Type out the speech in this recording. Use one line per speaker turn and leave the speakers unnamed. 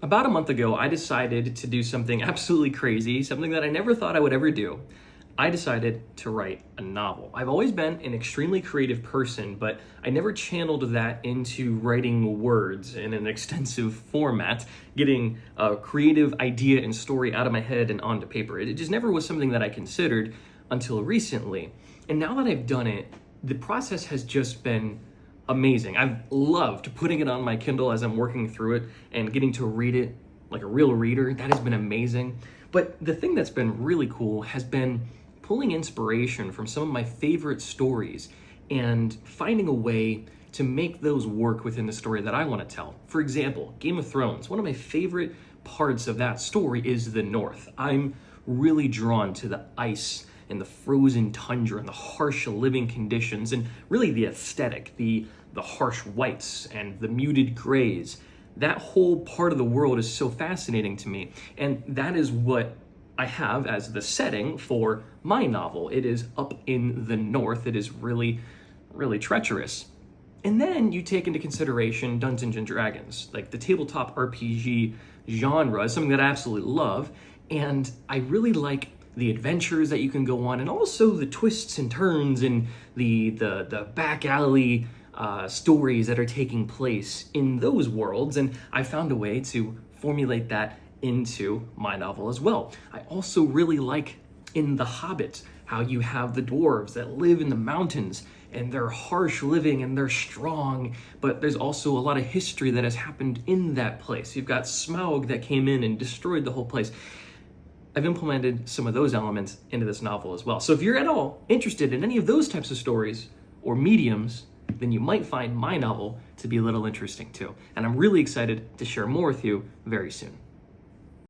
About a month ago, I decided to do something absolutely crazy, something that I never thought I would ever do. I decided to write a novel. I've always been an extremely creative person, but I never channeled that into writing words in an extensive format, getting a creative idea and story out of my head and onto paper. It just never was something that I considered until recently. And now that I've done it, the process has just been amazing. I've loved putting it on my Kindle as I'm working through it and getting to read it like a real reader. That has been amazing. But the thing that's been really cool has been pulling inspiration from some of my favorite stories and finding a way to make those work within the story that I want to tell. For example, Game of Thrones. One of my favorite parts of that story is the North. I'm really drawn to the ice and the frozen tundra and the harsh living conditions and really the aesthetic, the harsh whites and the muted grays. That whole part of the world is so fascinating to me, and that is what I have as the setting for my novel. It is up in the north. It is really, really treacherous. And then you take into consideration Dungeons and Dragons, like the tabletop RPG genre is something that I absolutely love, and I really like the adventures that you can go on, and also the twists and turns and the back alley stories that are taking place in those worlds. And I found a way to formulate that into my novel as well. I also really like in The Hobbit how you have the dwarves that live in the mountains and they're harsh living and they're strong, but there's also a lot of history that has happened in that place. You've got Smaug that came in and destroyed the whole place. I've implemented some of those elements into this novel as well. So if you're at all interested in any of those types of stories or mediums, then you might find my novel to be a little interesting too. And I'm really excited to share more with you very soon.